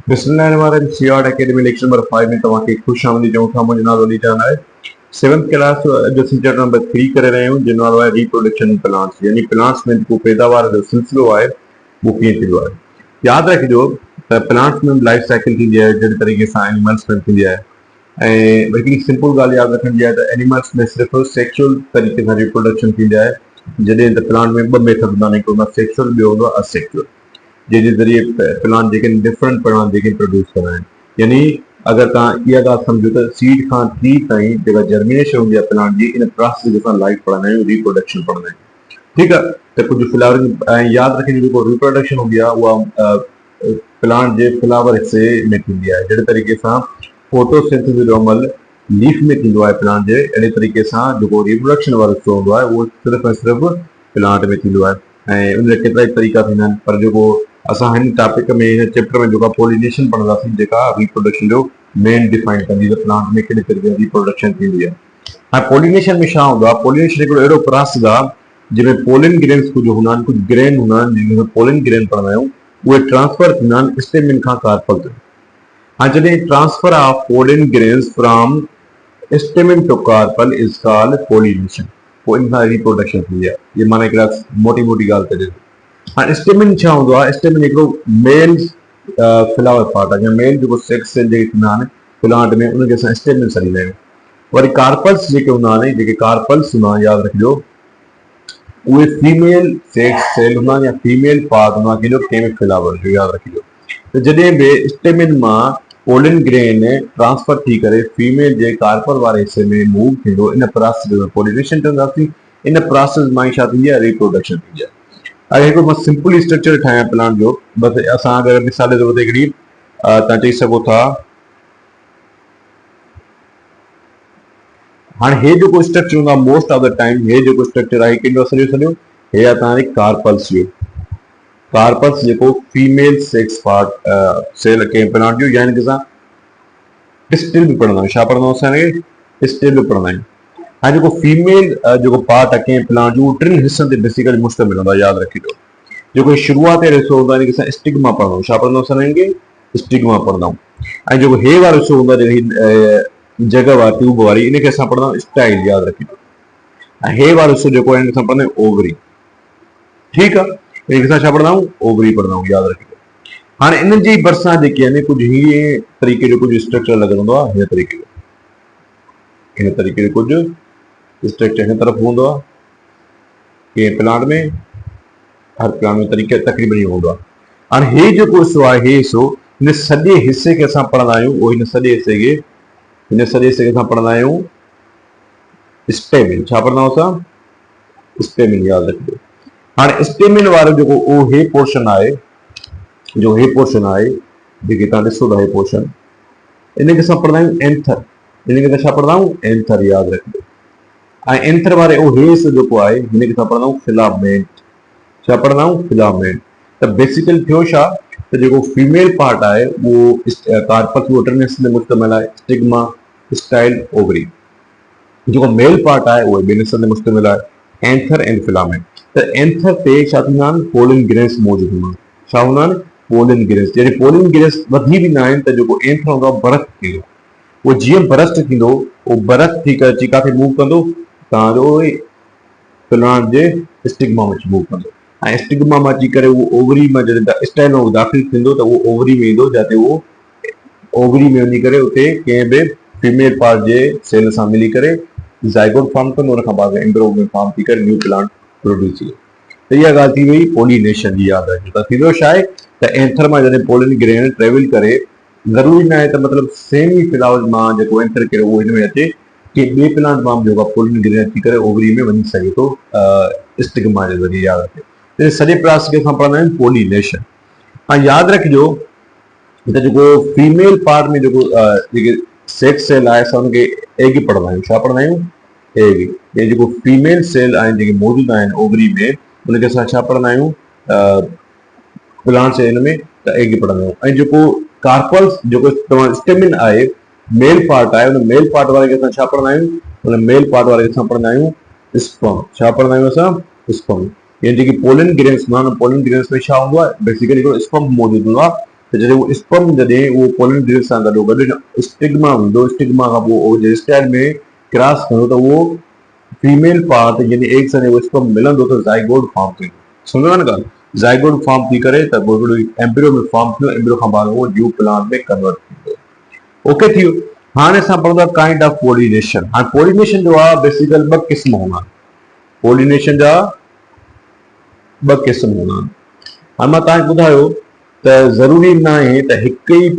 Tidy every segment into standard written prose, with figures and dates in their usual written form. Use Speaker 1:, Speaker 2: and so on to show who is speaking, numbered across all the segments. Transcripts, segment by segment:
Speaker 1: बिस्मिल्लाहिर्रहमानिर्रहीम सियाड academy lecture number 5 में तव्हांखे खुश आमदीद चऊं था। मुंहिंजो नालो अली जान आहे। 7th क्लास जो सब्जेक्ट नंबर 3 करे रहिया आहियूं, जिन नालो आहे रिप्रोडक्शन प्लांट्स, यानी प्लांट्स में जेको पैदावार जो सिलसिलो आहे वो कीअं थींदो आहे। यादि रखिजो त प्लांट्स में लाइफ साइकिल थींदी आहे जहिड़े तरीक़े सां एनिमल्स में थींदी आहे। ऐं हिकिड़ी सिंपल ॻाल्हि यादि रखण जी आहे त एनिमल्स में सिर्फ़ु सेक्सुअल तरीक़े सां रिप्रोडक्शन थींदी आहे, जॾहिं त प्लांट में ॿ मेथड हूंदा आहिनि, हिकिड़ो हूंदो आहे सेक्सुअल, ॿियो हूंदो आहे असेक्सुअल, जंहिंजे ज़रिए प्लांट जेके डिफरेंट प्लांट जेके प्रोड्यूस कंदा आहिनि। यानी अगर तव्हां इहा ॻाल्हि सम्झो त सीड खां ट्री ताईं जेका जर्मिनेशन हूंदी आहे प्लांट जी, इन प्रोसेस खे असां लाइफ पढ़ंदा आहियूं, रिप्रोडक्शन पढ़ंदा आहियूं। ठीकु आहे, त कुझु फ्लावरिंग ऐं यादि रखिजो जेको रिप्रोडक्शन हूंदी आहे उहा प्लांट जे फ्लावर हिस्से में थींदी आहे। जहिड़े तरीक़े सां फोटोसिंथेसिस जो अमल लीफ में थींदो आहे प्लांट जे, अहिड़े तरीक़े सां जेको रिप्रोडक्शन वारो हिस्सो हूंदो आहे उहो सिर्फ़ु ऐं सिर्फ़ु प्लांट में थींदो आहे। ऐं उन जा केतिरा ई तरीक़ा थींदा आहिनि, पर जेको असां हिन टॉपिक में हिन चैप्टर में जेका पॉलिनेशन पढ़ंदासीं, जेका रिप्रोडक्शन जो मेन डिफाइन कंदी त प्लांट में कहिड़े तरीक़े जी रिप्रोडक्शन थींदी आहे। हाणे पॉलिनेशन में छा हूंदो आहे? पॉलिनेशन हिकिड़ो अहिड़ो प्रोसेस आहे जंहिंमें पोलिन ग्रेन्स कुझु हूंदा आहिनि, कुझु ग्रेन हूंदा आहिनि जंहिंमें पोलिन ग्रेन पढ़ंदा आहियूं, उहे ट्रांसफर थींदा आहिनि स्टेमिन खां कार्पल ते। हाणे जॾहिं transfer of pollen grains from stamen to carpel is called pollination, पोइ इन सां रिप्रोडक्शन थींदी आहे। ये माना हिकिड़ा मोटी मोटी ॻाल्हि कजे। हाँ, स्टेमिन छा हूंदो आहे? स्टेमिन हिकिड़ो मेल फ्लावर पार्ट आहे, या मेल जेको सेक्स सेल जेके थींदा आहिनि प्लांट में, उनखे असां स्टेमिन सॾींदा आहियूं। वरी कार्पल्स जेके हूंदा आहिनि, जेके कार्पल्स हूंदा आहिनि, यादि रखिजो उहे फीमेल सेक्स सेल हूंदा आहिनि या फीमेल पार्ट हूंदो आहे कंहिं फ्लावर जो, यादि रखिजो। त जॾहिं बि स्टेमिन मां पोलिन ग्रेन ट्रांसफर थी करे फीमेल जे कार्पल वारे हिस्से में मूव थींदो, इन प्रोसेस जो पॉलिनेशन चवंदासीं। इन प्रोसेस मां ई छा थींदी आहे? रिप्रोडक्शन थींदी आहे। अगर हिकिड़ो मां सिंपल स्ट्रक्चर ठाहियां प्लांट जो, बसि असां अगरि मिसाल जे तौर ते हिकिड़ी तव्हां चई सघो था, हाणे हे जेको स्ट्रक्चर हूंदो आहे मोस्ट ऑफ द टाइम, हे जेको स्ट्रक्चर आहे कंहिंजो सॼो सॼो हे आहे तव्हांजे कार्पल्स जो। कार्पल्स जेको फीमेल सेक्स पार्ट सेल कंहिं प्लांट जो, यानी कि असां स्टिल बि पढ़ंदा आहियूं। छा पढ़ंदा आहियूं? असांखे स्टिल बि पढ़ंदा आहियूं। हाणे जेको फीमेल जेको पार्ट आहे कंहिं प्लांट जो, उहो टिनि हिस्सनि ते बेसिकली मुश्तमिल हूंदो आहे, यादि रखिजो। जेको शुरूआती हिस्सो हूंदो आहे कि असां स्टिग्मा पढ़ंदा आहियूं। छा पढ़ंदा आहियूं? असां स्टिग्मा पढ़ंदा आहियूं। ऐं जेको हे वारो हिस्सो हूंदो आहे, जेकी जगह वारी ट्यूब वारी, इनखे असां पढ़ंदा आहियूं स्टाइल, यादि रखिजो। ऐं हे वारो हिस्सो जेको आहे असां पढ़ंदा आहियूं ओवरी। ठीकु आहे, इनखे असां छा पढ़ंदा आहियूं? ओवरी पढ़ंदा आहियूं, यादि रखिजो। हाणे इन्हनि जी भरिसां जेके आहिनि कुझु हीअं तरीक़े जो कुझु स्ट्रक्चर लॻल हूंदो आहे, हिन तरीक़े जो कुझु स्ट्रक्चर हिन तरफ़ हूंदो आहे कंहिं प्लांट में, हर प्लांट में तरीक़े तक़रीबन इहो हूंदो आहे। हाणे हे जेको हिस्सो आहे, हे हिस्सो, हिन सॼे हिस्से खे असां पढ़ंदा आहियूं, उहो हिन सॼे हिस्से खे असां पढ़ंदा आहियूं स्टेमिन। छा पढ़ंदा आहियूं असां? स्टेमिन, यादि रखिजो। हाणे स्टेमिन वारो जेको उहो हे पोर्शन आहे, जो हे पोर्शन आहे जेके तव्हां ॾिसो था, हे पोर्शन, इनखे असां पढ़ंदा आहियूं एंथर। इनखे असां छा पढ़ंदा आहियूं? एंथर, यादि रखिजो। ऐं एंथर वारे उहो हे हिस्सो जेको आहे, हिनखे असां पढ़ंदा आहियूं फिलामेंट। छा पढ़ंदा आहियूं? फिलामेंट। त बेसिकली थियो छा त जेको फीमेल पार्ट आहे उहो कार्पस टिनि हिस्सनि में मुश्तमिल आहे, स्टिग्मा, स्टाइल, ओवरी। जेको मेल पार्ट आहे उहो ॿिनि हिस्सनि में मुश्तमिल आहे, एंथर एंड फिलामेंट। त एंथर ते छा थींदा आहिनि? पोलिन ग्रेन्स मौजूदु हूंदा आहिनि। छा हूंदा आहिनि? Pollen grains. जॾहिं पोलिन ग्रेन्स वधी वेंदा आहिनि त जेको एंथर हूंदो आहे बरस्ट थींदो, उहो जीअं बरस्ट थींदो, उहो बरस्ट थी करे अची किथे मूव कंदो? तव्हांजो प्लांट जे स्टिग्मा में मूव कंदो। ऐं स्टिग्मा में अची करे उहो ओवरी में जॾहिं स्टाइल में दाख़िल थींदो त उहो ओवरी में ईंदो, जिते उहो ओवरी में वञी करे उते कंहिं बि फीमेल पार्ट जे सेल सां मिली करे ज़ाइगोट फॉर्म कंदो, उन खां बाद एम्ब्रियो में फॉर्म थी करे न्यू प्लांट प्रोड्यूस थी। त इहा ॻाल्हि थी वई पॉलिनेशन जी, यादि रखिजो। त थींदो छा आहे त एंथर मां जॾहिं पोलिन ग्रेन ट्रेवल करे, ज़रूरी न आहे त मतिलबु सेम ई फ्लावर मां जेको एंथर करे उहो हिन में अचे, कि ॿिए प्लांट मां जेको पोलिन ग्रेन अची करे ओवरी में वञी सघे थो स्टिग्मा जे ज़रिए, यादि रखिजो। सॼे प्रोसेस खे असां पढ़ंदा आहियूं पॉलिनेशन। ऐं यादि रखिजो त जेको फीमेल पार्ट में जेको जेके सेक्स सेल आहे, असां हुनखे एग पढ़ंदा आहियूं। छा पढ़ंदा आहियूं? एग। हे जेको फीमेल सेल आहिनि जेके मौजूदु आहिनि ओवरी में, उनखे असां छा पढ़ंदा आहियूं? प्लांट्स हिन में त एग पढ़ंदा आहियूं। ऐं जेको कार्पल्स जेको तव्हां स्टेमिन आहे, मेल पार्ट आहे, उन मेल पार्ट वारे खे असां छा पढ़ंदा आहियूं? उन मेल पार्ट वारे खे असां पढ़ंदा आहियूं स्पर्म। छा पढ़ंदा आहियूं असां? स्पर्म। यानी जेकी पोलिन ग्रेन्स हूंदा आहिनि, पोलिन ग्रेन्स में छा हूंदो आहे? बेसिकली हिकिड़ो स्पर्म मौजूदु हूंदो आहे, त जॾहिं उहो स्पर्म जॾहिं उहो पोलन ग्रेन सां गॾो स्टिग्मा हूंदो, स्टिग्मा खां पोइ उहो जेस्टाइल में क्रॉस कंदो त उहो फीमेल पार्ट यानी एग्स ऐं उहो स्पर्म मिलंदो त ज़ाइगोट फॉर्म थींदो। सम्झो न ॻाल्हि? ज़ाइगोट फॉर्म थी करे त पोइ हिकिड़ो एम्ब्रियो में फॉर्म थींदो, एम्ब्रियो खां बाद उहो न्यू प्लांट में कन्वर्ट थींदो। ओके थी वियो। हाणे असां पढ़ंदा काइंड ऑफ पॉलिनेशन। हाणे पॉलिनेशन जो आहे बेसिकल ॿ क़िस्म हूंदा आहिनि। पॉलिनेशन जा ॿ क़िस्म हूंदा आहिनि। हाणे मां तव्हांखे ॿुधायो त ज़रूरी न आहे त हिक ई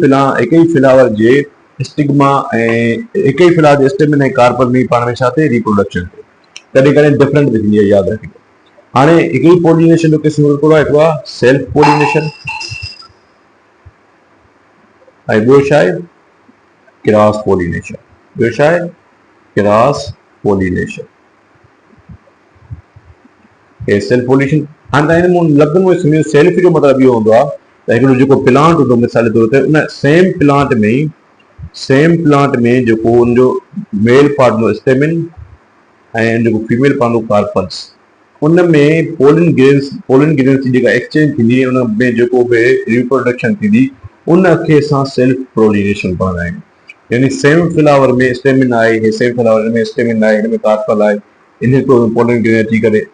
Speaker 1: फ्लावर जे स्टिग्मा ऐं हिक ई फ्लावर जे स्टेमिन ऐं कार्पल में पाण में छा थिए रिप्रोडक्शन थिए, कॾहिं कॾहिं डिफरेंट बि थींदी आहे, यादि रखिजो। हाणे हिकिड़ी पॉलिनेशन जो क़िस्म हिकिड़ो आहे सेल्फ पॉलिनेशन ऐं ॿियो छा आहे क्रॉस पॉलिनेशन। ॿियो छा आहे क्रॉस पॉलिनेशन। सेल्फ पॉलिनेशन हाणे तव्हां लफ़्ज़नि में सम्झो सेल्फ जो मतिलबु इहो हूंदो आहे त हिकिड़ो जेको प्लांट हूंदो मिसाल जे तौर ते उन सेम प्लांट में जेको उनजो मेल पार्ट हूंदो स्टेमिन ऐं जेको फीमेल पार्ट हूंदो कार्पल्स, उन में पोलन ग्रेन्स जी जेका एक्सचेंज थींदी उन में जेको बि रिप्रोडक्शन थींदी उन खे असां सेल्फ पॉलिनेशन पढ़ंदा आहियूं। यानी सेम फ्लावर में स्टेमिन आहे, सेम फ्लावर में स्टेमिन आहे, हिन में कार्पल आहे, इन पोलन ग्रेन अची करे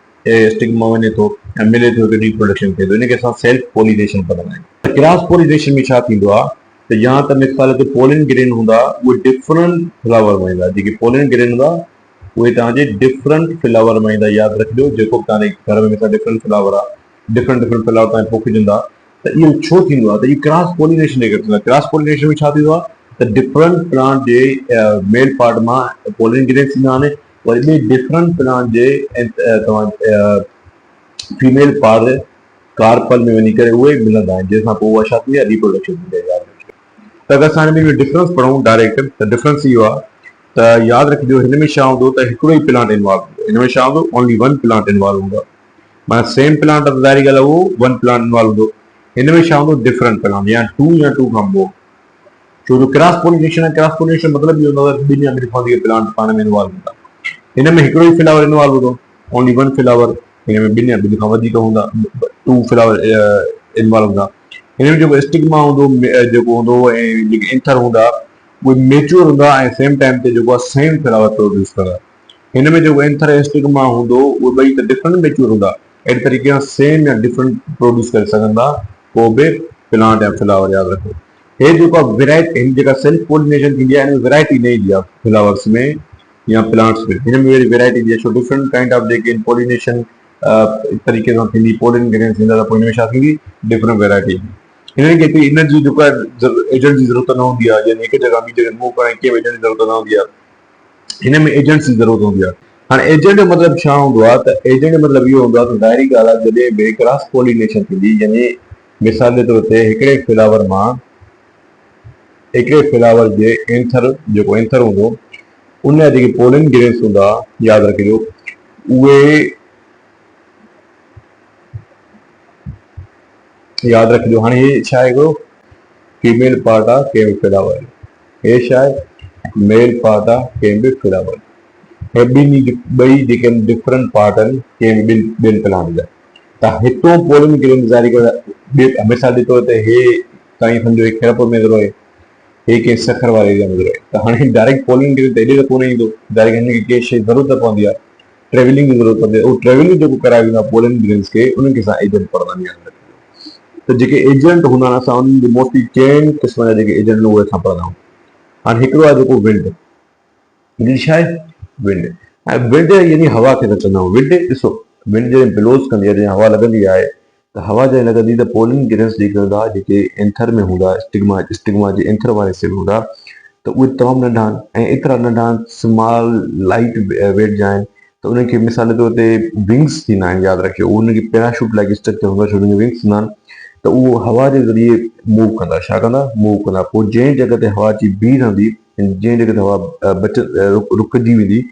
Speaker 1: स्टिग्मा वञे थो ऐं मिले थो त रिप्रोडक्शन थिए थो, इनखे असां सेल्फ पॉलिनेशन पढ़ंदा आहियूं। क्रॉस पॉलिनेशन में छा थींदो आहे त या त मिसाल ते पोलन ग्रेन हूंदा उहे डिफरेंट फ्लावर में ईंदा, जेके पोलन ग्रेन हूंदा उहे तव्हांजे डिफरेंट फ्लावर में ईंदा, यादि रखिजो। जेको तव्हांजे घर में मिसाल डिफरेंट फ्लावर आहे, डिफरेंट फ्लावर तव्हां पोखिजंदा त इहो छो थींदो आहे त इहो क्रॉस पॉलिनेशन जे करे थींदो आहे। क्रॉस पॉलिनेशन में छा थींदो आहे त डिफरेंट प्लांट जे मेल पार्ट मां पोलन ग्रेन्स ईंदा आहिनि, वरी ॿिए डिफरेंट प्लांट जे फीमेल पार्ट कार्पल में वञी करे उहे मिलंदा आहिनि, जंहिंसां पोइ उहा छा थींदी आहे रिप्रोडक्शन थींदी आहे। यादि रखिजो। त अगरि असां हिन में डिफरेंस पढ़ूं डायरेक्ट त डिफरेंस इहो आहे त यादि रखिजो हिन में छा हूंदो त हिकिड़ो ई प्लांट इन्वॉल्व हूंदो, हिन में छा हूंदो ओनली वन प्लांट इन्वॉल्व हूंदो, माना सेम प्लांट त ज़ाहिरी ॻाल्हि आहे उहो वन प्लांट इन्वॉल्व हूंदो। हिन में छा हूंदो डिफरेंट प्लांट या टू खां पोइ, छो जो क्रॉस पॉलिनेशन आहे। क्रॉस पॉलिनेशन मतिलबु इहो हूंदो आहे ॿिनि या ॿिनि खां वधीक प्लांट पाण में इन्वॉल्व हूंदा। हिन में हिकिड़ो ई फ्लावर इन्वॉल्व हूंदो, ओनली वन फ्लावर, हिन में ॿिनि या ॿिनि खां वधीक हूंदा, टू फ्लावर इन्वॉल्व हूंदा। हिन में जेको स्टिग्मा हूंदो जेको हूंदो ऐं जेके एंथर हूंदा उहे मेच्योर हूंदा ऐं सेम टाइम ते जेको आहे सेम फ्लावर प्रोड्यूस कंदा। हिन में जेको एंथर ऐं स्टिग्मा हूंदो उहे ॿई त डिफरेंट मेच्योर हूंदा, अहिड़े तरीक़े सां सेम या डिफरेंट प्रोड्यूस करे सघंदा को बि प्लांट या फ्लावर। यादि रखो हे जेको आहे वैरायटी जेका सेल्फ पॉलिनेशन थींदी आहे हिन में वैरायटी न ईंदी आहे फ्लावर्स में या प्लांट्स में, हिन में वरी वैरायटी ईंदी आहे। छो different kind of JK pollination तरीक़े सां थींदी, पोलन ग्रेन्स ईंदा त पोइ हिन में छा थींदी डिफरेंट वैरायटी। हिननि खे हिकिड़ी एनर्जी जेको आहे एजेंट जी ज़रूरत न हूंदी आहे, यानी हिकु जॻह ॿी जॻह मूव करण कंहिं एजेंट जी ज़रूरत न हूंदी आहे, हिन में एजेंट्स जी ज़रूरत हूंदी आहे। हाणे एजेंट जो मतिलबु छा हूंदो आहे त एजेंट जो मतिलबु इहो हूंदो आहे त ज़ाहिरी ॻाल्हि आहे जॾहिं बि क्रॉस पॉलिनेशन थींदी, यानी मिसाल जे तौर ते हिकिड़े फ्लावर मां हिकिड़े फ्लावर जे एंथर जेको एंथर हूंदो उन जा जेके पोलन ग्रेन्स हूंदा, यादि रखिजो उहे यादि रखिजो। हाणे हे छा आहे हिकिड़ो फीमेल पार्ट आहे कंहिं बि फ्लावर, हे छा आहे मेल पार्ट आहे कंहिं बि फ्लावर, हे ॿई जेके आहिनि डिफरेंट पार्ट आहिनि कंहिं बि ॿिनि प्लांट जा। त हितां पोलन ग्रेन ज़ाहिरी ॻाल्हि मिसाल जे तौर ते हे तव्हां सम्झो खैरपुर में थो रहे, हे कंहिं सखर वारे एरिया में थो रहे, त हाणे डायरेक्ट पोलन ग्रेन त हेॾे त कोन ईंदो, डायरेक्ट हिनखे कंहिं शइ ज़रूरत पवंदी आहे, ट्रेवलिंग जी ज़रूरत पवंदी आहे। उहो ट्रेवलिंग जेको कराए वेंदो आहे पोलन ग्रेन्स खे उन्हनि खे असां एजेंट पढ़ंदा आहियूं। त जेके एजेंट हूंदा आहिनि असां उन्हनि जी मोस्टली चइनि क़िस्म जा जेके एजेंट आहिनि उहे असां पढ़ंदा आहियूं। हाणे हिकिड़ो आहे जेको विंड, हिन छा आहे विंड, ऐं विंड यानी हवा खे न चवंदा आहियूं। विंड ॾिसो विंड जॾहिं ब्लोस कंदी आहे, जॾहिं हवा लॻंदी आहे त हवा जॾहिं लॻंदी त पोलन ग्रेन्स जेके हूंदा जेके एंथर में हूंदा, स्टिग्मा जे एंथर वारे हिसे में हूंदा त उहे तमामु नंढा आहिनि ऐं एतिरा नंढा आहिनि, स्मॉल लाइट वेट जा आहिनि, त उनखे मिसाल जे तौर ते विंग्स थींदा आहिनि। यादि रखियो उनखे पैराशूट लाइक स्ट्रक्चर हूंदो आहे, छो उनखे विंग्स थींदा आहिनि त उहो हवा जे ज़रिए मूव कंदा, छा कंदा मूव कंदा। पोइ जंहिं जॻह ते हवा अची बीह रहंदी, जंहिं जॻह ते हवा रुकिजी वेंदी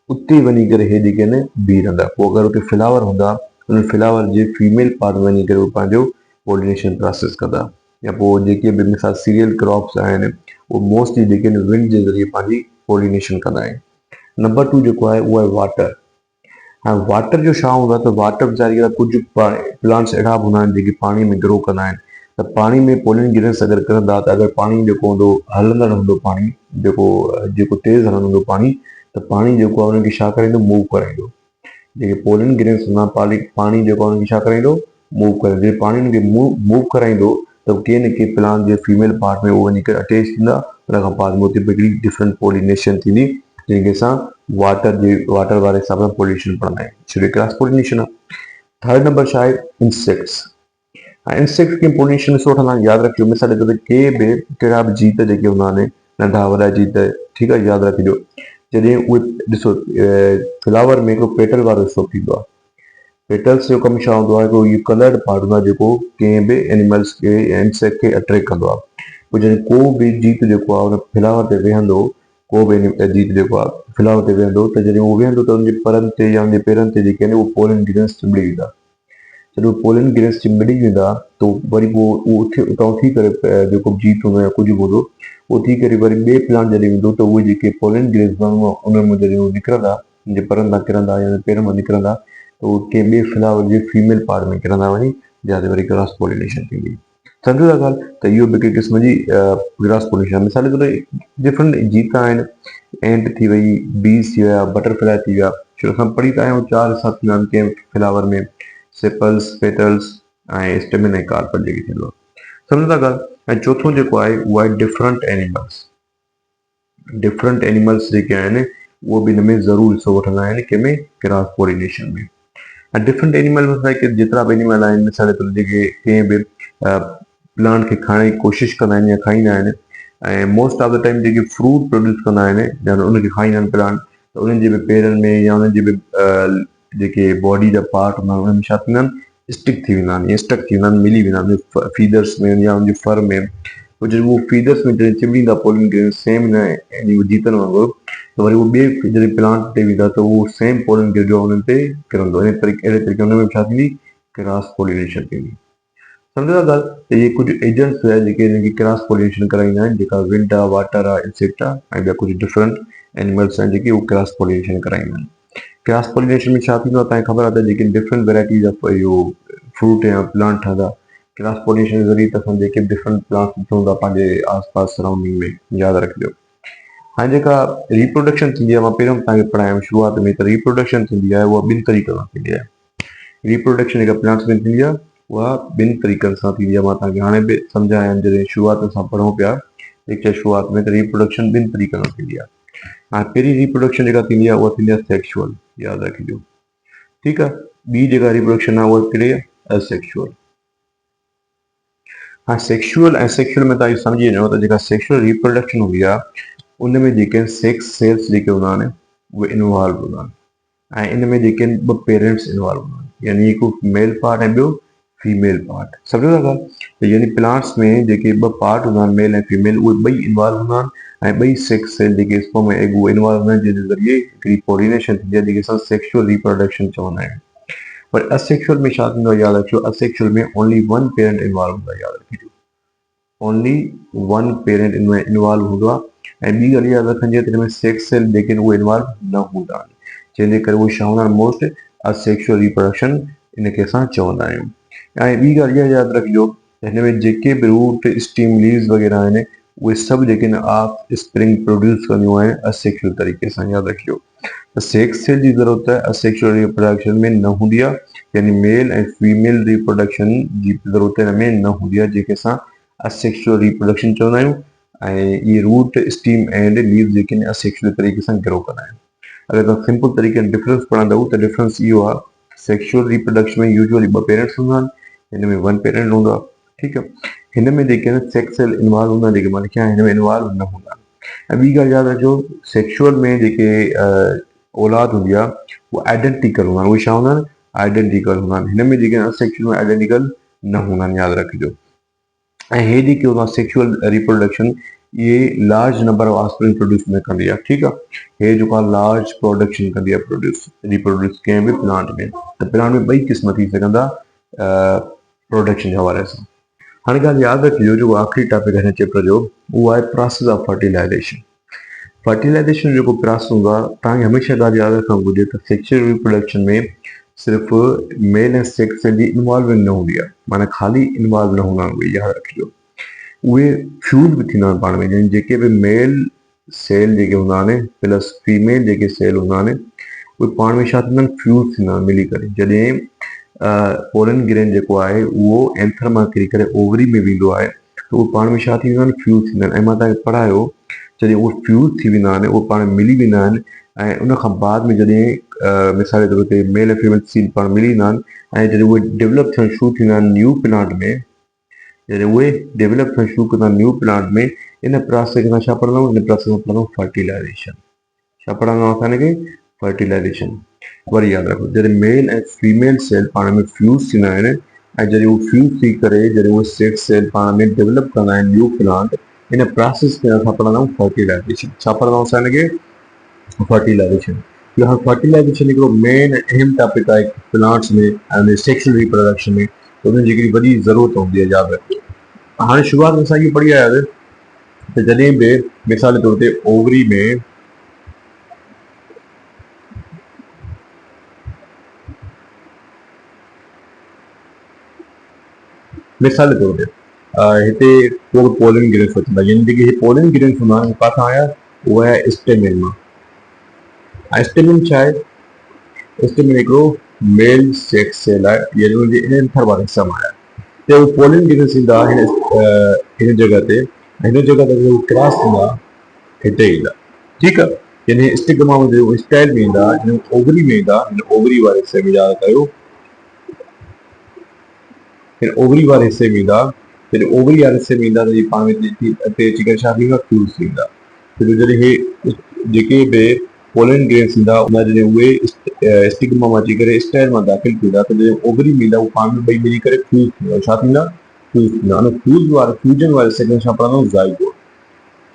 Speaker 1: उते वञी करे हे जेके आहिनि बीह रहंदा। पोइ अगरि उते फ्लावर हूंदा उन फ्लावर जे फीमेल पार्ट वञी करे उहे पंहिंजो पॉलिनेशन प्रोसेस कंदा। या पोइ जेके बि मिसाल सीरियल क्रॉप्स आहिनि उहे मोस्टली जेके आहिनि विंड जे ज़रिए पंहिंजी पॉलिनेशन कंदा आहिनि। नंबर 2 जेको आहे उहो आहे वाटर। हाणे वाटर जो छा हूंदो आहे त वाटर ज़ाहिरी कुझु प्लांट्स अहिड़ा बि हूंदा आहिनि जेके पाणी में ग्रो कंदा आहिनि, त पाणी में पोलन गिरेंस अगरि करंदा त अगरि पाणी जेको हूंदो हलंदड़ हूंदो पाणी जेको तेज़ हलंदो हूंदो पाणी त पाणी जेको आहे उनखे छा कराईंदो मूव कराईंदो जेके पोलन गिरेंस हूंदा पाणी जेको आहे उनखे छा कराईंदो मूव कराईंदो जे पाणी उनखे मूव कराईंदो त के न के प्लांट जे फीमेल पार्ट में उहो वञी करे अटैच थींदा उन खां बाद में हुते हिकिड़ी डिफरेंट पोलिनेशन थींदी जंहिंखे असां वाटर वारे हिसाब सां पोलिनेशन पढ़ंदा आहियूं छो क्रॉस पोलिनेशन आहे। थर्ड नंबर छा आहे इंसेक्ट्स। इंसेक्ट खे पोलिनेशन ॾिसो वठंदा यादि रखिजो मिसाल जे तौर ते कहिड़ा बि जीत जेके हूंदा आहिनि नंढा वॾा जीत ठीकु आहे यादि रखिजो जॾहिं उहे ॾिसो फ्लावर में हिकिड़ो पेटल वारो हिसो थींदो आहे पेटल्स जो कमु छा हूंदो आहे इहो कलर्ड पार्ट हूंदो आहे जेको कंहिं बि एनिमल्स खे इंसेक्ट खे अट्रैक्ट कंदो आहे पोइ जॾहिं को बि जीत जेको आहे उन फ्लावर ते वेहंदो को बि जीत जेको आहे फ्लावर ते वेहंदो त जॾहिं उहो वेहंदो त उनजे परनि ते या उनजे पेरनि ते जेके आहिनि उहे पोलन ग्रेन्स चिंबड़ी वेंदा जॾहिं उहे पोलन ग्रेन्स चिंबड़ी वेंदा त वरी पोइ उहो उतां थी करे जेको जीत हूंदो या कुझु बि हूंदो उहो थी करे वरी ॿिए प्लांट जॾहिं वेंदो त उहे जेके पोलन ग्रेन्स हूंदा उन मां जॾहिं उहे निकिरंदा उनजे परनि मां किरंदा या पेरनि मां निकिरंदा त उहे कंहिं ॿिए फ्लावर जे फीमेल पार्ट में किरंदा वञी जिते वरी क्रॉस पोलिनेशन थींदी सम्झो था ॻाल्हि त इहो बि हिकु क़िस्म जी क्रॉस पोलिनेशन मिसाल जे तौर ते डिफरेंट जीता आहिनि एंट थी वई बीस थी विया बटरफ्लाई थी विया छो असां पढ़ी था आहियूं चारि हिसा थींदा आहिनि कंहिं फ्लावर में सेपल्स पेटल्स ऐं स्टेमिन ऐं कार्पल जेके थींदो आहे सम्झो था ॻाल्हि ऐं चोथों जेको आहे उहो आहे डिफरेंट एनिमल्स जेके आहिनि उहो बि हिन में ज़रूरु हिसो वठंदा आहिनि कंहिंमें क्रॉस पोलिनेशन में ऐं डिफरेंट एनिमल में जेतिरा बि एनिमल आहिनि मिसाल जे तौर ते जेके कंहिं बि प्लांट खे खाइण जी कोशिशि कंदा आहिनि या खाईंदा आहिनि ऐं most of the time JK fruit produce कंदा आहिनि या उनखे खाईंदा आहिनि प्लांट त उन्हनि जे बि पेरनि में या उन्हनि जे बि जेके बॉडी जा पार्ट हूंदा आहिनि उन्हनि में छा थींदा आहिनि स्टिक थी वेंदा आहिनि या स्टक थी वेंदा आहिनि मिली वेंदा आहिनि फीदर्स में या उनजे फर में पोइ जॾहिं उहो फीदर्स में जॾहिं चिमड़ींदा पोलन ग्रेन्स सेम न जीतनि वांगुरु त वरी उहो ॿिए जॾहिं प्लांट ते वेंदा त उहो सेम पोलन ग्रेन जो उन्हनि ते किरंदो अहिड़े तरीक़े उन में छा थींदी क्रॉस पोलिनेशन थींदी सम्झो था ॻाल्हि त इहे कुझु एजेंट्स हुआ जेके हिनखे क्रॉस पोलिनेशन कराईंदा आहिनि जेका विंड आहे वाटर आहे इंसेक्ट आहे ऐं ॿिया कुझु डिफरेंट एनिमल्स आहिनि जेके उहे क्रॉस पोलिनेशन कराईंदा आहिनि क्रॉस पोलिनेशन में छा थींदो आहे तव्हांखे ख़बर आहे त जेके डिफरेंट वेराइटीज़ ऑफ इहो फ्रूट या प्लांट ठहंदा क्रॉस पोलिनेशन जे ज़रिए त असां जेके डिफरेंट प्लांट्स ॾिसूं था पंहिंजे आसपास सराउंडिंग में यादि रखिजो हाणे जेका रिप्रोडक्शन थींदी आहे मां पहिरियों तव्हांखे पढ़ायो शुरूआत में त रिप्रोडक्शन थींदी आहे उहा ॿिनि तरीक़नि सां थींदी आहे रिप्रोडक्शन जेका प्लांट्स में थींदी आहे उहा ॿिनि तरीक़नि सां थींदी आहे मां तव्हांखे हाणे बि सम्झाया आहिनि जॾहिं शुरूआत सां पढ़ूं पिया लेक्चर शुरूआत में त रिप्रोडक्शन ॿिनि तरीक़नि सां थींदी आहे हाणे पहिरीं रिप्रोडक्शन जेका थींदी आहे उहा थींदी आहे सेक्शुअल यादि रखिजो ठीकु आहे ॿी जेका रिप्रोडक्शन आहे उहा कहिड़ी आहे असेक्शुअल हाँ सेक्शुअल ऐं सेक्शुअल में तव्हां इहो सम्झी वञो त जेका सेक्शुअल रिप्रोडक्शन हूंदी आहे उन में जेके सेक्स सेल्स जेके हूंदा आहिनि उहे इन्वॉल्व हूंदा आहिनि ऐं इन में जेके आहिनि ॿ पेरेंट्स इन्वॉल्व हूंदा आहिनि यानी हिकु मेल पार्ट ऐं ॿियो फीमेल पार्ट सम्झो था ॻाल्हि त यानी प्लांट्स में जेके ॿ पार्ट हूंदा आहिनि मेल ऐं फीमेल उहे ॿई इन्वॉल्व हूंदा आहिनि ऐं ॿई सेक्स सेल जेके स्पर्म ऐं एग उहे इन्वॉल्व हूंदा आहिनि जंहिंजे ज़रिए हिकिड़ी पोलिनेशन थींदी आहे जेके असां सेक्शुअल रिप्रोडक्शन चवंदा आहियूं पर असेक्शुअल में छा थींदो आहे यादि रखिजो असेक्शुअल में ओनली वन पेरेंट इन्वॉल्व हूंदो आहे यादि रखिजो ओनली वन पेरेंट इनमें इन्वॉल्व हूंदो आहे ऐं ॿी ॻाल्हि यादि रखंदी आहे त हिन में सेक्स सेल जेके आहिनि उहे इन्वॉल्व न हूंदा आहिनि जंहिंजे करे उहे छा हूंदा आहिनि मोस्ट असेक्शुअल रिप्रोडक्शन इनखे असां चवंदा आहियूं ऐं ॿी ॻाल्हि इहा यादि रखिजो त हिन में जेके बि रूट स्टीम लीव्स वग़ैरह आहिनि उहे सभु जेके आहिनि ऑफ स्प्रिंग प्रोड्यूस कंदियूं आहिनि असेक्शुअल तरीक़े सां यादि रखिजो त सेक्स सेल जी ज़रूरत असेक्शुअल रिप्रोडक्शन में न हूंदी आहे यानी मेल ऐं फीमेल रिप्रोडक्शन जी ज़रूरत हिन में न हूंदी आहे जेके असां असेक्शुअल रिप्रोडक्शन चवंदा आहियूं ऐं इहे रूट स्टीम एंड लीव जेके आहिनि असेक्शुअल तरीक़े सां ग्रो कंदा आहिनि अगरि तव्हां सिंपल तरीक़े सां डिफरेंस पढ़ंदव त डिफरेंस इहो आहे सेक्शुअल रिप्रोडक्शन में यूजुअली ॿ पेरेंट्स हूंदा आहिनि हिन में वन पेरेंट हूंदो आहे ठीकु आहे हिन में जेके आहिनि सेक्स सेल इन्वॉल्व हूंदा आहिनि जेके मां लिखिया हिन में इन्वॉल्व न हूंदा आहिनि ऐं ॿी ॻाल्हि यादि रखिजो सेक्शुअल में जेके औलाद हूंदी आहे उहे आइडेंटिकल हूंदा आहिनि उहे छा हूंदा आहिनि आइडेंटिकल हूंदा आहिनि हिन में जेके असेक्शुअल में आइडेंटिकल न हूंदा आहिनि यादि रखिजो ऐं हे जेके हूंदा सेक्शुअल रिप्रोडक्शन इहे large number of offspring produce न कंदी आहे ठीकु आहे हे जेको आहे लार्ज प्रोडक्शन कंदी आहे रिप्रोड्यूस कंहिं बि प्लांट में त प्लांट में ॿई क़िस्म थी सघंदा प्रोडक्शन जे हवाले सां हाणे ॻाल्हि यादि रखिजो जेको आख़िरी टॉपिक आहे हिन चैप्टर जो उहो आहे प्रोसेस ऑफ फर्टिलाइज़ेशन जेको प्रोसेस हूंदो आहे तव्हांखे हमेशह ॻाल्हि यादि रखणु घुरिजे त सेक्शुअल रिप्रोडक्शन में सिर्फ मेल ऐं सेक्स सेल जी इन्वॉल्वमेंट न हूंदी आहे, माना ख़ाली इन्वॉल्व न हूंदा आहिनि, यादि रखिजो। उहे फ्यूज़ बि थींदा आहिनि पाण में, यानी जेके बि मेल सेल जेके हूंदा आहिनि प्लस फीमेल जेके सेल हूंदा आहिनि उहे पाण में छा थींदा आहिनि, फ्यूज़ थींदा आहिनि मिली करे। जॾहिं पोलन ग्रेन जेको आहे उहो एंथर मां किरी करे ओवरी में वेंदो आहे त उहे पाण में छा थींदा आहिनि, फ्यूज़ थींदा आहिनि। ऐं मां तव्हांखे पढ़ायो जॾहिं उहे फ्यूज़ थी वेंदा आहिनि उहे पाण में मिली वेंदा आहिनि ऐं उन खां बाद में जॾहिं मिसाल जे तौर ते मेल ऐं फीमेल सीड पाण मिली वेंदा आहिनि ऐं जॾहिं उहे डेवलप थियणु शुरू थींदा आहिनि न्यू प्लांट में, जॾहिं उहे डेवलप थियणु शुरू कंदा आहिनि न्यू प्लांट में, इन प्रोसेस खे छा पढ़ंदा आहियूं, इन प्रोसेस में पढ़ंदा आहियूं फर्टिलाइज़ेशन। छा पढ़ंदा आहियूं असांखे, फर्टिलाइज़ेशन। वरी यादि रखो जॾहिं मेल ऐं फीमेल सेल पाण में फ्यूज़ थींदा आहिनि ऐं जॾहिं उहे फ्यूज़ थी करे जॾहिं उहे सेक्स सेल पाण में डेवलप कंदा आहिनि न्यू प्लांट, इन प्रोसेस खे असां पढ़ंदा आहियूं फर्टिलाइज़ेशन। छा पढ़ंदा आहियूं असां हिनखे, फर्टिलाइज़ेशन। इहो हाणे फर्टिलाइज़ेशन हिकिड़ो मेन अहम टॉपिक आहे प्लांट्स में ऐं सेक्शुअल रिप्रोडक्शन में, त उनजी हिकिड़ी वॾी ज़रूरत हूंदी आहे, यादि रखो। हाणे शुरूआत में असां इहो पढ़ी आयासीं त जॾहिं बि मिसाल जे तौर ते ओवरी में मिसाल जे तौर ते हिते को पोलन ग्रेन्स अचंदा, यानी जेके हे पोलन ग्रेन्स हूंदा आहिनि किथां आया, उहे आहे स्टेमिन मां। ऐं स्टेमिन छा आहे, स्टेमिन हिकिड़ो मेल सेक्स सेल आहे, यानी हुनजे एंथर वारे हिस्से मां आया त उहे पोलन ग्रेन्स ईंदा हिन जॻह ते, हिन जॻह ते उहे क्रॉस थींदा हिते ईंदा, ठीकु आहे। यानी स्टिग्मा में स्टाइल में ईंदा, ओवरी में ईंदा, हिन ओवरी वारे हिस्से में, यादि कयो फिर ओवरी वारे हिस्से में ईंदा, फिर ओवरी वारे हिस्से में ईंदा त पाण में हिते अची करे छा थींदा, फ्यूज़ थींदा। फिर जॾहिं हे जेके बि पोलन ग्रेन्स ईंदा जॾहिं उहे स्टिग्मा मां अची करे स्टाइल मां दाख़िल थींदा त जॾहिं ओवरी में ईंदा उहे पाण में ॿई मिली करे फ्यूज़ थींदा, छा थींदा, फ्यूज़ थींदा। उन फ्यूज़ वारे फ्यूजन वारे हिस्से खे छा पढ़ंदा आहियूं, ज़ाइगोट।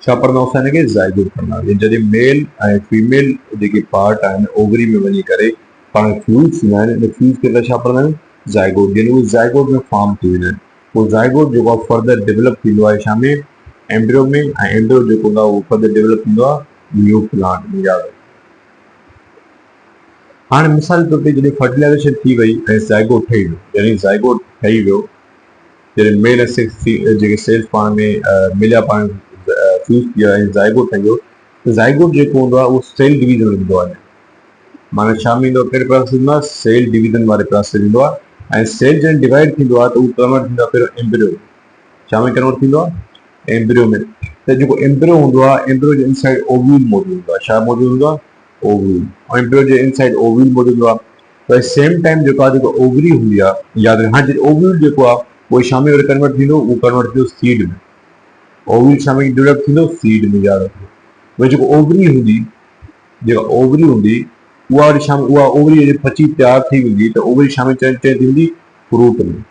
Speaker 1: छा पढ़ंदा आहियूं असां हिनखे, ज़ाइगोट पढ़ंदा आहियूं। जॾहिं मेल ऐं फीमेल जेके पार्ट आहिनि ओवरी में वञी करे पाण फ्यूज़ थींदा आहिनि, इन फ्यूज़ खे छा पढ़ंदा आहियूं, ज़ाइगोट। यानी उहे ज़ाइगोट में फॉर्म थी वेंदा आहिनि। पोइ ज़ाइगोट जेको आहे फर्दर डेवलप थींदो आहे छा में, एम्ब्रियो में, ऐं एम्ब्रियो जेको हूंदो आहे उहो फर्दर डेवलप थींदो आहे न्यू प्लांट में, यादि। हाणे मिसाल जे तौर ते जॾहिं फर्टिलाइज़ेशन थी वई ऐं ज़ाइगोट ठही वियो, यानी ज़ाइगोट ठही वियो, जॾहिं मेल ऐं सेक्स जेके सेल्स पाण में मिलिया, पाण फ्यूज़ थी विया ऐं ज़ाइगोट ठही वियो, त ज़ाइगोट जेको हूंदो आहे उहो सेल डिवीज़न में ईंदो आहे। माना छा में ईंदो आहे, कहिड़े प्रोसेस ईंदो आहे, सेल डिवीज़न वारे प्रोसेस ईंदो आहे। ऐं सेल जॾहिं डिवाइड थींदो आहे त उहो कन्वर्ट थींदो आहे पहिरियों एम्ब्रियो में। छा में कन्वर्ट थींदो आहे, एम्ब्रियो में। त जेको एम्ब्रियो हूंदो आहे, एम्ब्रियो जे इनसाइड ओव्यूल मौजूदु हूंदो आहे। छा मौजूदु हूंदो आहे, ओव्यूल। ऐं एम्ब्रियो जे इनसाइड ओव्यूल मौजूदु हूंदो आहे। त सेम टाइम जेको आहे, जेको ओवरी हूंदी आहे, यादि रखो। हाणे ओव्यूल जेको आहे उहो छा में वरी कन्वर्ट थींदो, उहो कन्वर्ट थींदो सीड में। ओव्यूल छा में डेवलप थींदो, सीड में, यादि रखो। वरी जेको ओवरी हूंदी, जेका ओवरी हूंदी उहा वरी छा में, उहा ओवरी जॾहिं पची तयारु थी वेंदी त ओवरी छा में चेंज थींदी, फ्रूट में।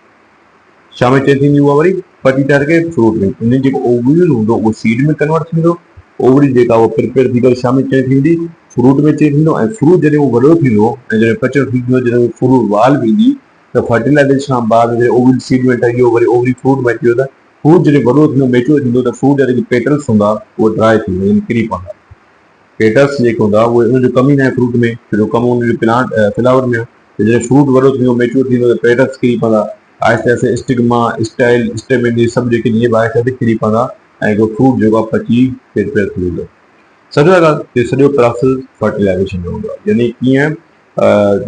Speaker 1: छा में चेंज थींदी उहा वरी पची तयारु करे फ्रूट में। उन जेको ओव्यूल हूंदो उहो सीड में कन्वर्ट थींदो, ओवरी जेका उहा प्रिपेयर थी करे छा में चेंज थींदी, फ्रूट में चेंज थींदो। ऐं फ्रूट जॾहिं उहो वॾो थींदो ऐं जॾहिं पचड़ो थींदो, जॾहिं फ्रूट वाल वेंदी त फर्टिलाइज़ेशन खां बाद जॾहिं ओवरी सीड में ठही वियो, वरी ओवरी फ्रूट में अची वियो, त फ्रूट जॾहिं वॾो थींदो, मेच्योर थींदो, त फ्रूट जा जेके पेटल्स हूंदा उहे ड्राई थींदा, यानी किरी पवंदा। पेटल्स जेके हूंदा उहे उनजो कमु ई न आहे फ्रूट में, छो कमु उनजो प्लांट फ्लावर में आहे। त जॾहिं फ्रूट वॾो थींदो, मेच्योर थींदो, त पेटल्स किरी पवंदा। आहिस्ते आहिस्ते स्टिग्मा, स्टाइल, स्टेमिन, इहे सभु जेके इहे आहिस्ते आहिस्ते किरी पवंदा ऐं हिकिड़ो फ्रूट जेको आहे पची प्रिपेयर थी वेंदो। सॼो ॻाल्हि सॼो प्रोसेस फर्टिलाइज़ेशन जो हूंदो आहे। यानी कीअं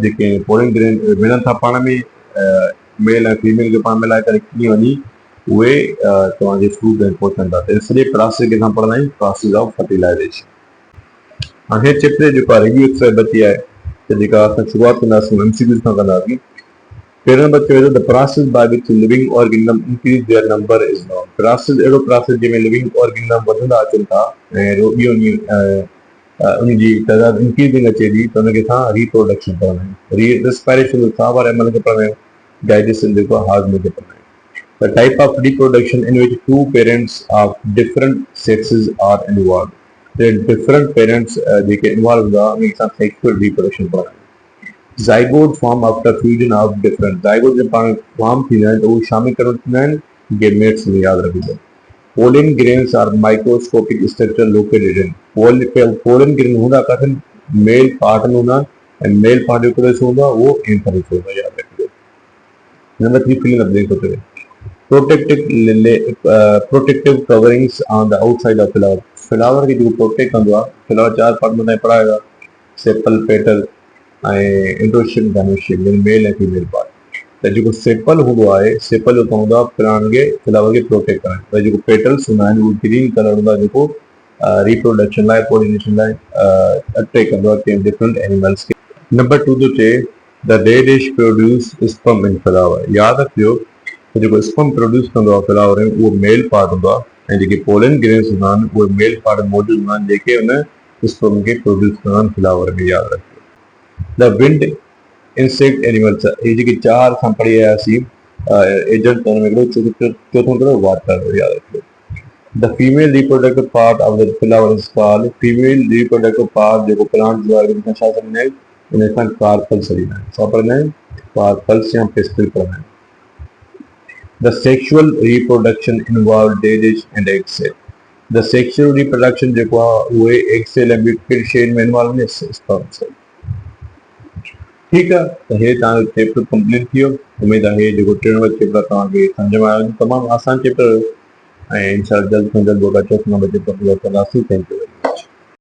Speaker 1: जेके पोलन ग्रेन मिलनि था पाण में, मेल ऐं फीमेल खे पाण मिलाए करे कीअं वञी उहे तव्हांजे फ्रूट में पहुचनि था। त सॼे प्रोसेस खे असां पढ़ंदा आहियूं प्रोसेस ऑफ फर्टिलाइज़ेशन। हाणे हे चैप्टर जेको आहे रिव्यू एक्सरसाइज बची आहे, त जेका असां शुरूआति कंदासीं एमसीक्यूज़ खां कंदासीं। पहिरियों नंबर चयो the process by which living organism increase their number is known. Process अहिड़ो प्रोसेस जंहिंमें लिविंग ऑर्गेनिज्म वधंदा अचनि था ऐं उनजी तइदाद इंक्रीजिंग अचे थी, त उनखे असां रिप्रोडक्शन पढ़ंदा आहियूं। रेस्पायरेशन साह वारे अमल खे पढ़ंदा आहियूं। डाइजेशन जेको आहे हाज़मे खे पढ़ंदा आहियूं। The type of reproduction in which two parents of different sexes are involved. Different parents जेके इन्वॉल्व हूंदा उनखे असां सेक्सुअल रिप्रोडक्शन पढ़ंदा आहियूं। Zygote form after fusion of different. Zygote जब पाण फॉर्म थींदा आहिनि त उहे छा में कन्वर्ट थींदा आहिनि, गेमेट्स में, यादि रखिजो। Pollen grains are microscopic structure located in. Pollen grain हूंदा किथे, मेल पार्ट में हूंदा ऐं मेल पार्ट जेको हूंदो आहे उहो इंफेरिस हूंदो आहे, यादि रखिजो। नंबर 3 फिलिंग द ब्लैंक्स होते protective coverings on the outside of flower. Flower खे जेको प्रोटेक्ट कंदो आहे, फ्लावर 4 पार्ट में पढ़ायो आहे, सेपल, पेटल ऐं इंट्रोशियम, गैमेशियम, यानी मेल ऐं फीमेल पार्ट। त जेको सेपल हूंदो आहे, सेपल जो कमु हूंदो आहे प्लांट खे, फ्लावर खे प्रोटेक्ट करणु। त जेको पेटल्स हूंदा आहिनि उहो ग्रीन कलर हूंदो आहे, जेको रिप्रोडक्शन लाइ, पॉलिनेशन लाइ अट्रैक्ट कंदो आहे कंहिं डिफरेंट एनिमल्स खे। नंबर 2 थो चए the radish produce sperm in flower. यादि रखिजो त जेको स्पर्म प्रोड्यूस कंदो आहे फ्लावर में उहो मेल पार्ट हूंदो आहे, ऐं जेके पोलन ग्रेन्स हूंदा आहिनि उहे मेल पार्ट मौजूदु हूंदा आहिनि जेके उन स्पर्म खे प्रोड्यूस कंदा आहिनि फ्लावर में, यादि रखिजो। द विंड इंसेक्ट एनिमल्स, ये जेके 4 असां पढ़ी आयासीं एजेंट, हुन में हिकिड़ो चोथों कहिड़ो, वाटर, यादि रखिजो। The female reproductive part of the flower is called, female reproductive part जेको प्लांट जो आहे छा चवंदा आहिनि, उन सां कार्पल्स चवंदा आहिनि। छा पढ़ंदा आहिनि? कार्पल्स या पिस्टल पढ़ंदा आहिनि। The sexual reproduction involved digits and egg cell. The sexual reproduction जेको आहे उहे egg cell ऐं ॿिनि शयुनि में इन्वॉल्व आहिनि, sperm cell। ठीकु आहे, त हे तव्हांजो चैप्टर कंप्लीट थी वियो। उमेद आहे जेको 3 नंबर चैप्टर तव्हांखे सम्झ में आयो, तमामु आसान चैप्टर हुयो, ऐं इंशाअल्लाह जल्द खां जल्द चौथो नंबर चैप्टर कंदासीं। Thank you very much.